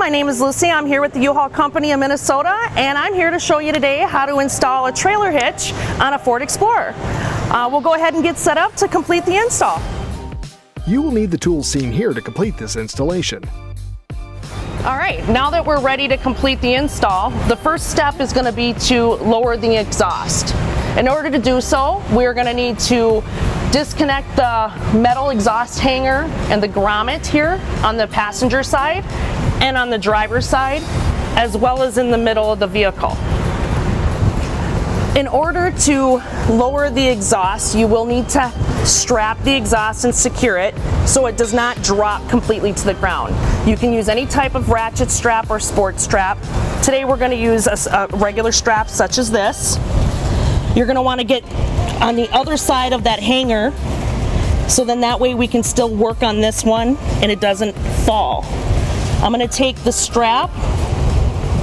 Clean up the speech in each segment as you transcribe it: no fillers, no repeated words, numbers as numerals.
my name is Lucy. I'm here with the U-Haul Company in Minnesota, and I'm here to show you today how to install a trailer hitch on a Ford Explorer. We'll go ahead and get set up to complete the install. You will need the tools seen here to complete this installation. All right, now that we're ready to complete the install, the first step is going to be to lower the exhaust. In order to do so, we're going to need to disconnect the metal exhaust hanger and the grommet here on the passenger side and on the driver's side, as well as in the middle of the vehicle. In order to lower the exhaust, you will need to strap the exhaust and secure it so it does not drop completely to the ground. You can use any type of ratchet strap or sport strap. Today we're going to use a regular strap such as this. You're going to want to get on the other side of that hanger, so then that way we can still work on this one and it doesn't fall. I'm going to take the strap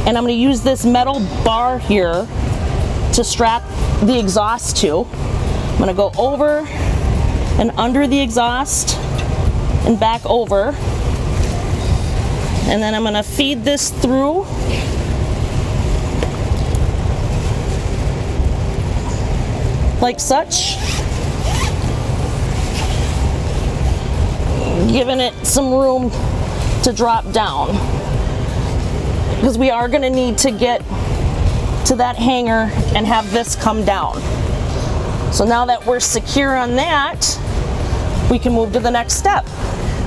and I'm going to use this metal bar here to strap the exhaust to. I'm going to go over and under the exhaust and back over, and then I'm going to feed this through like such, giving it some room to drop down, because we are going to need to get to that hanger and have this come down. So now that we're secure on that, we can move to the next step.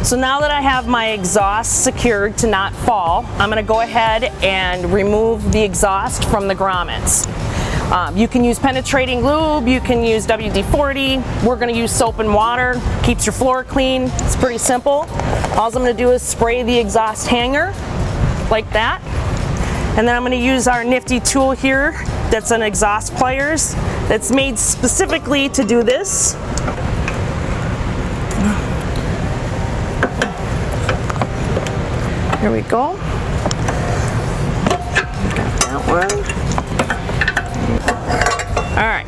So now that I have my exhaust secured to not fall, I'm going to go ahead and remove the exhaust from the grommets. You can use penetrating lube, you can use WD-40. We're going to use soap and water, keeps your floor clean. It's pretty simple. All I'm going to do is spray the exhaust hanger like that. And then I'm going to use our nifty tool here that's an exhaust pliers that's made specifically to do this. Here we go. Got that one. All right,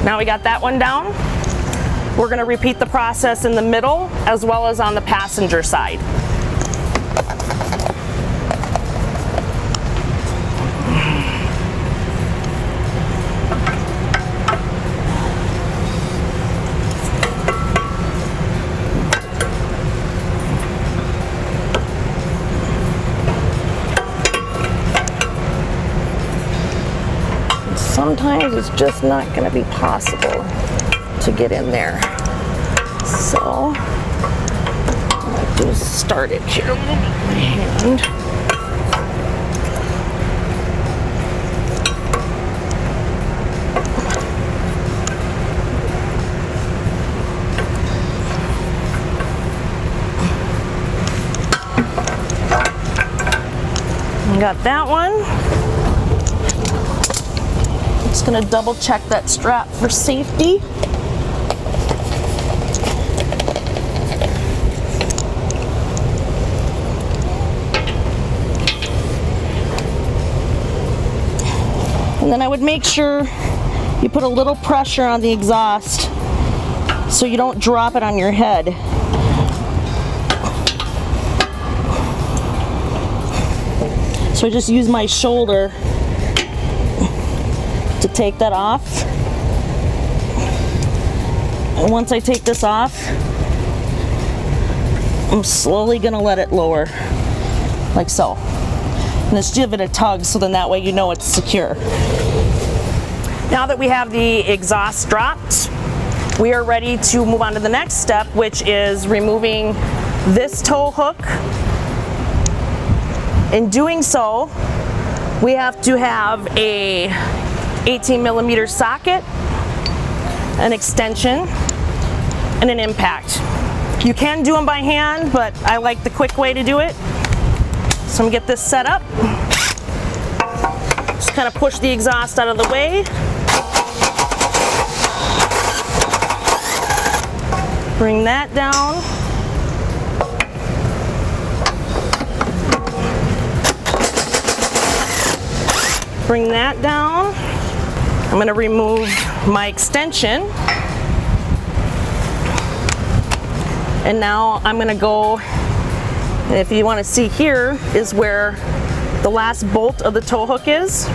now we got that one down. We're going to repeat the process in the middle as well as on the passenger side. Sometimes it's just not going to be possible to get in there. So all I do is start it here with my hand. Got that one. Just going to double check that strap for safety. And then I would make sure you put a little pressure on the exhaust so you don't drop it on your head. So I just use my shoulder to take that off. And once I take this off, I'm slowly gonna let it lower, like so. And just give it a tug so then that way you know it's secure. Now that we have the exhaust dropped, we are ready to move on to the next step, which is removing this tow hook. In doing so, we have to have a 18mm socket, an extension, and an impact. You can do them by hand, but I like the quick way to do it. So I'm gonna get this set up. Just kind of push the exhaust out of the way. Bring that down. Bring that down. I'm going to remove my extension, and now I'm going to go And if you want to see, here is where the last bolt of the tow hook is.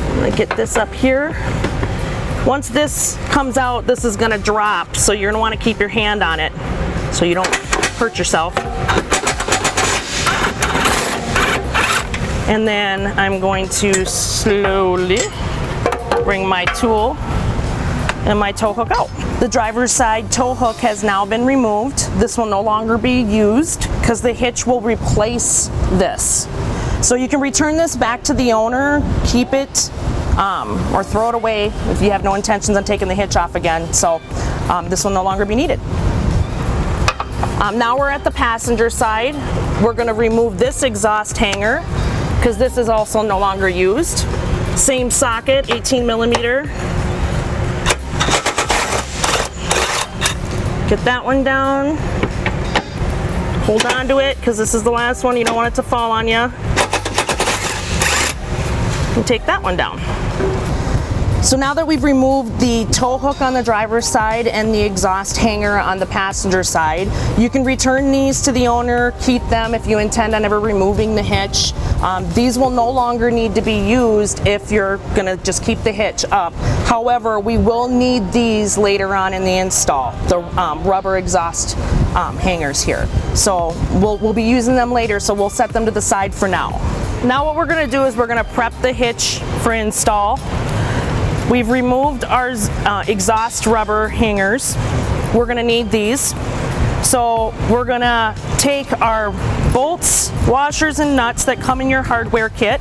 I'm going to get this up here. Once this comes out, this is going to drop, so you're going to want to keep your hand on it so you don't hurt yourself. And then I'm going to slowly bring my tool and my tow hook out. The driver's side tow hook has now been removed. This will no longer be used because the hitch will replace this. So you can return this back to the owner, keep it, or throw it away if you have no intentions on taking the hitch off again. So this will no longer be needed. Now we're at the passenger side. We're going to remove this exhaust hanger because this is also no longer used. Same socket, 18 millimeter. Get that one down. Hold on to it because this is the last one. You don't want it to fall on you. And take that one down. So now that we've removed the tow hook on the driver's side and the exhaust hanger on the passenger side, you can return these to the owner, keep them if you intend on ever removing the hitch. These will no longer need to be used if you're gonna just keep the hitch up. However, we will need these later on in the install, the rubber exhaust hangers here. So we'll be using them later, so we'll set them to the side for now. Now what we're gonna do is we're gonna prep the hitch for install. We've removed our exhaust rubber hangers. We're gonna need these. So we're gonna take our bolts, washers, and nuts that come in your hardware kit.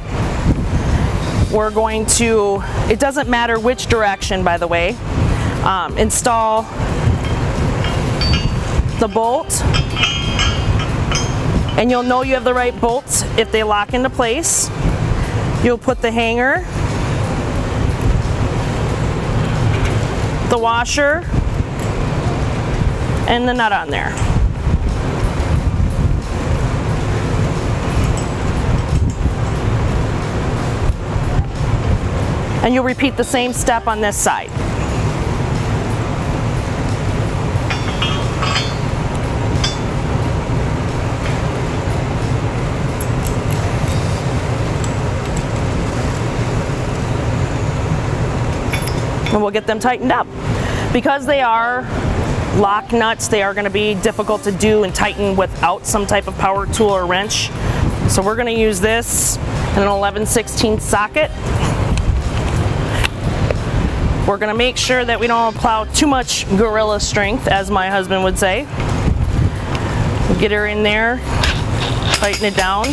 We're going to, it doesn't matter which direction, by the way, install the bolt. And you'll know you have the right bolts if they lock into place. You'll put the hanger, the washer, and the nut on there. And you'll repeat the same step on this side. And we'll get them tightened up. Because they are lock nuts, they are going to be difficult to do and tighten without some type of power tool or wrench. So we're going to use this in an 11/16 socket. We're going to make sure that we don't apply too much gorilla strength, as my husband would say. We'll get her in there, tighten it down.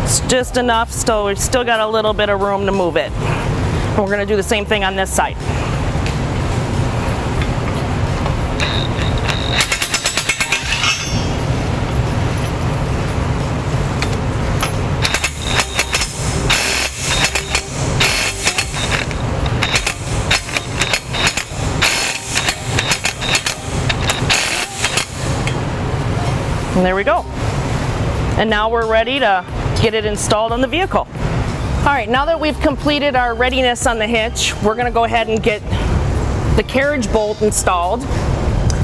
It's just enough, so we've still got a little bit of room to move it. And we're going to do the same thing on this side. And there we go. And now we're ready to get it installed on the vehicle. All right, now that we've completed our readiness on the hitch, we're gonna go ahead and get the carriage bolt installed.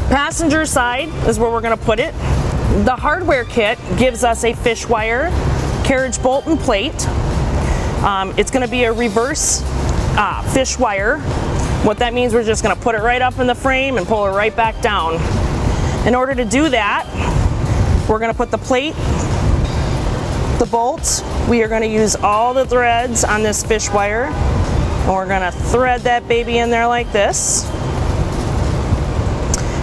Passenger side is where we're gonna put it. The hardware kit gives us a fish wire, carriage bolt and plate. It's gonna be a reverse fish wire. What that means, we're just gonna put it right up in the frame and pull it right back down. In order to do that, we're gonna put the plate, the bolts. We are gonna use all the threads on this fish wire, and we're gonna thread that baby in there like this.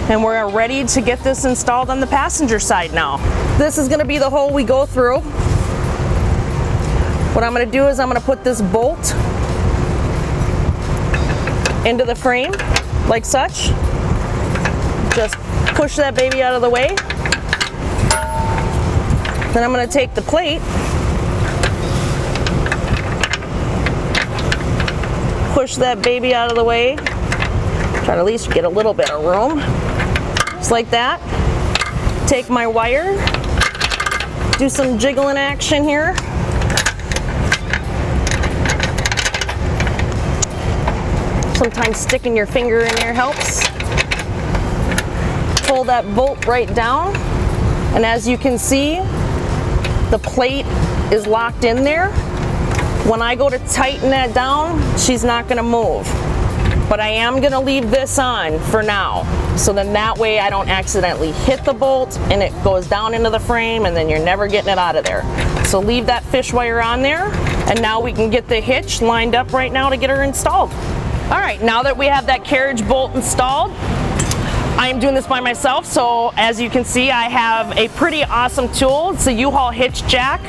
And we're ready to get this installed on the passenger side now. This is gonna be the hole we go through. What I'm gonna do is I'm gonna put this bolt into the frame, like such. Just push that baby out of the way. Then I'm going to take the plate, push that baby out of the way, try to at least get a little bit of room, just like that. Take my wire, do some jiggling action here. Sometimes sticking your finger in there helps. pull that bolt right down, and as you can see, the plate is locked in there. When I go to tighten that down, she's not gonna move. But I am gonna leave this on for now. So then that way I don't accidentally hit the bolt and it goes down into the frame and then you're never getting it out of there. So leave that fish wire on there, and now we can get the hitch lined up right now to get her installed. All right, now that we have that carriage bolt installed, I am doing this by myself, so as you can see, I have a pretty awesome tool. It's a U-Haul hitch jack.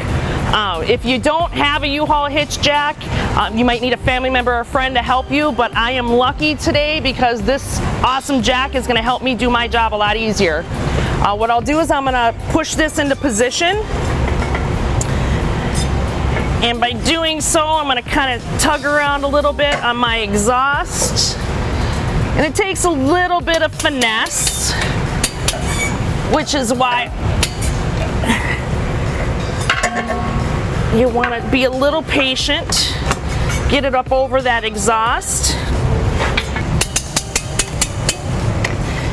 If you don't have a U-Haul hitch jack, you might need a family member or a friend to help you, but I am lucky today because this awesome jack is gonna help me do my job a lot easier. What I'll do is I'm gonna push this into position, and by doing so, I'm gonna kind of tug around a little bit on my exhaust. And it takes a little bit of finesse, which is why you want to be a little patient. Get it up over that exhaust.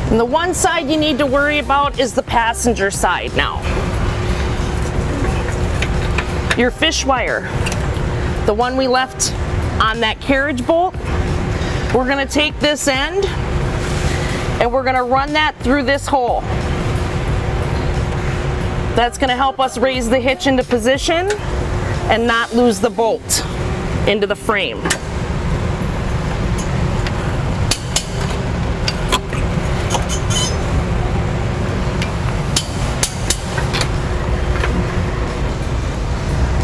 And the one side you need to worry about is the passenger side now. Your fish wire, the one we left on that carriage bolt, we're gonna take this end and we're gonna run that through this hole. That's gonna help us raise the hitch into position and not lose the bolt into the frame.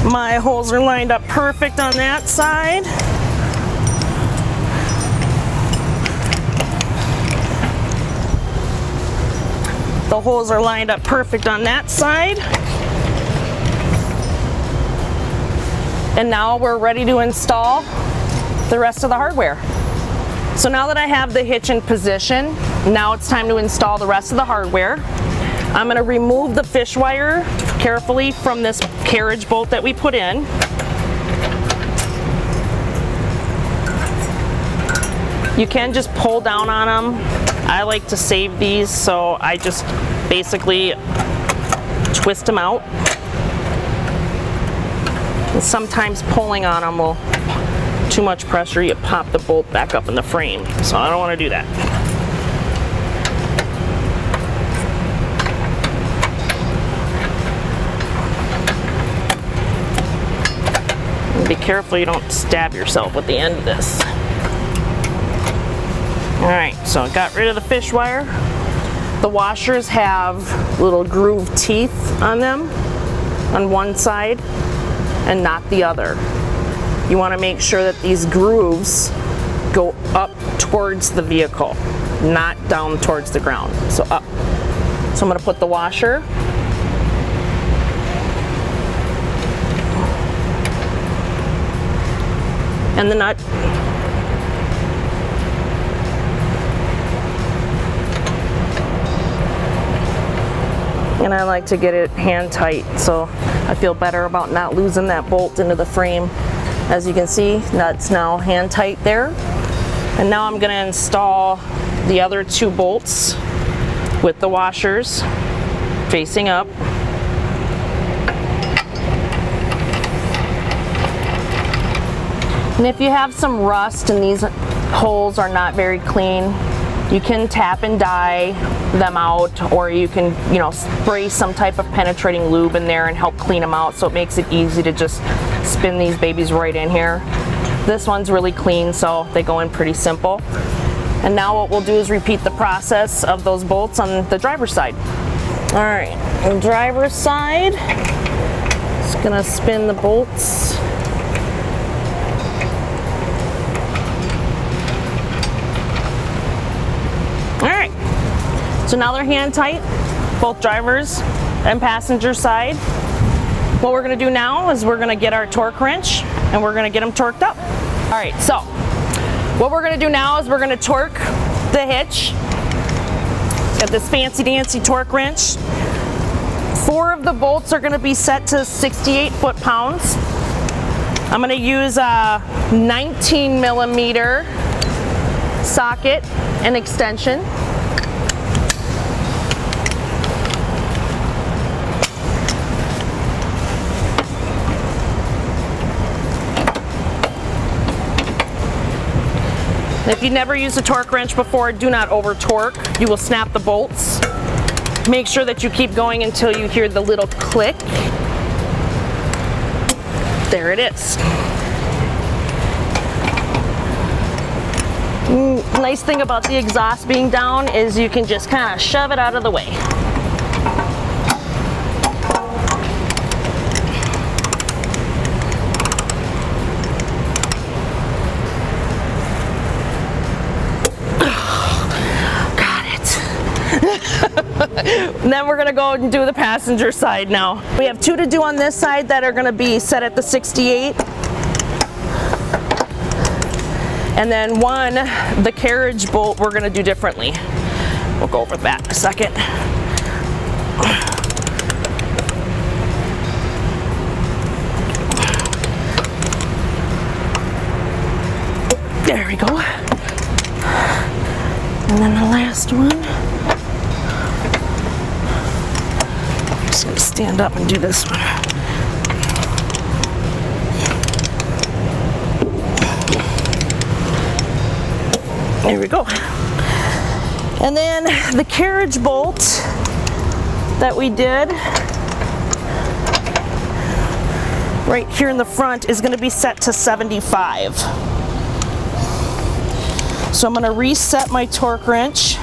My holes are lined up perfect on that side. The holes are lined up perfect on that side. And now we're ready to install the rest of the hardware. So now that I have the hitch in position, now it's time to install the rest of the hardware. I'm gonna remove the fish wire carefully from this carriage bolt that we put in. You can just pull down on them. I like to save these, so I just basically twist them out. And sometimes pulling on them will, too much pressure, you pop the bolt back up in the frame. So I don't want to do that. And be careful you don't stab yourself with the end of this. Alright, so I got rid of the fish wire. The washers have little groove teeth on them on one side and not the other. You want to make sure that these grooves go up towards the vehicle, not down towards the ground. So up. So I'm going to put the washer and the nut. And I like to get it hand tight, so I feel better about not losing that bolt into the frame. As you can see, that's now hand tight there. And now I'm gonna install the other two bolts with the washers facing up. And if you have some rust and these holes are not very clean, you can tap and dye them out, or you can, spray some type of penetrating lube in there and help clean them out, so it makes it easy to just spin these babies right in here. This one's really clean, so they go in pretty simple. And now what we'll do is repeat the process of those bolts on the driver's side. All right, on the driver's side, just gonna spin the bolts. So now they're hand tight, both drivers and passenger side. What we're gonna do now is we're gonna get our torque wrench and we're gonna get them torqued up. All right, so what we're gonna do now is we're gonna torque the hitch. Got this fancy dancy torque wrench. 4 of the bolts are gonna be set to 68 foot-pounds. I'm gonna use a 19 millimeter socket and extension. If you've never used a torque wrench before, do not over torque. You will snap the bolts. Make sure that you keep going until you hear the little click. There it is. Nice thing about the exhaust being down is you can just kind of shove it out of the way. And then we're gonna go and do the passenger side now. We have 2 to do on this side that are gonna be set at the 68. And then 1, the carriage bolt, we're gonna do differently. We'll go over that in a second. There we go. And then the last one. Just gonna stand up and do this one. There we go. And then the carriage bolt that we did right here in the front is going to be set to 75. So I'm going to reset my torque wrench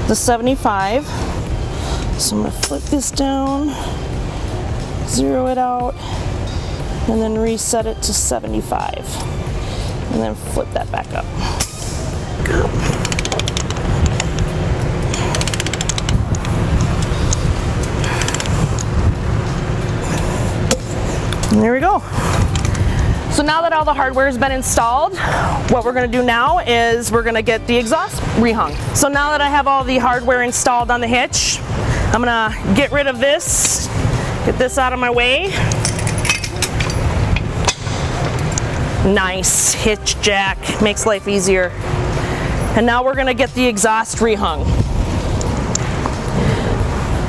to 75. So I'm going to flip this down, zero it out, and then reset it to 75. And then flip that back up. Go. And there we go. So now that all the hardware has been installed, what we're going to do now is we're going to get the exhaust rehung. So now that I have all the hardware installed on the hitch, I'm going to get rid of this, get this out of my way. Nice hitch jack, makes life easier. And now we're going to get the exhaust rehung.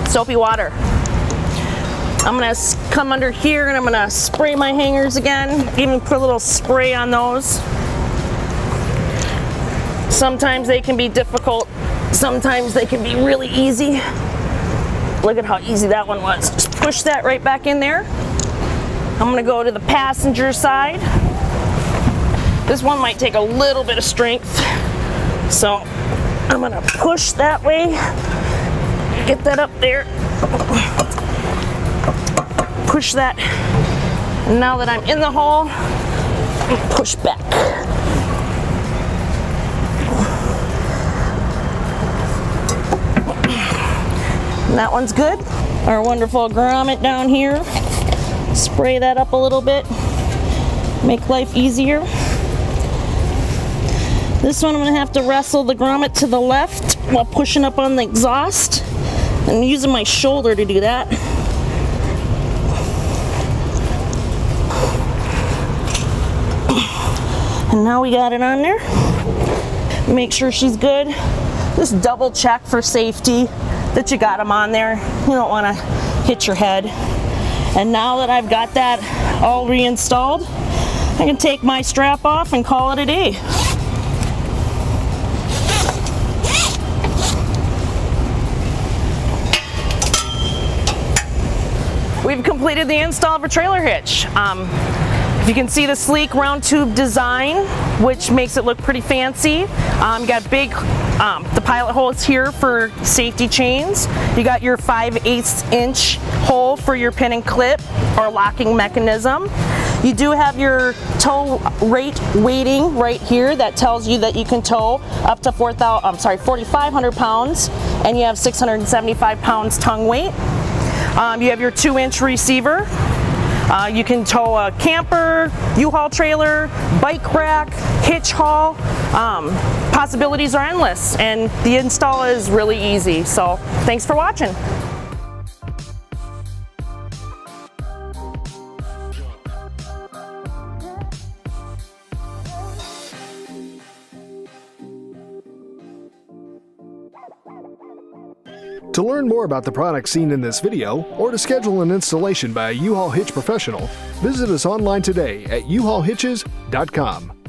Soapy water. I'm going to come under here and I'm going to spray my hangers again, even put a little spray on those. Sometimes they can be difficult, sometimes they can be really easy. Look at how easy that one was. Just push that right back in there. I'm going to go to the passenger side. This one might take a little bit of strength, so I'm going to push that way, get that up there. Push that. And now that I'm in the hole, push back. And that one's good. Our wonderful grommet down here. Spray that up a little bit. Make life easier. This one I'm going to have to wrestle the grommet to the left while pushing up on the exhaust. I'm using my shoulder to do that. And now we got it on there. Make sure she's good. Just double check for safety that you got them on there. You don't want to hit your head. And now that I've got that all reinstalled, I can take my strap off and call it a day. We've completed the install of a trailer hitch. You can see the sleek round tube design, which makes it look pretty fancy. You got big, the pilot hole is here for safety chains. You got your 5/8 inch hole for your pin and clip or locking mechanism. You do have your tow rate weighting right here that tells you that you can tow up to 4,500 pounds, and you have 675 pounds tongue weight. You have your 2-inch receiver. You can tow a camper, U-Haul trailer, bike rack, hitch haul. Possibilities are endless, and the install is really easy. So thanks for watching. To learn more about the products seen in this video, or to schedule an installation by a U-Haul Hitch professional, visit us online today at uhaulhitches.com.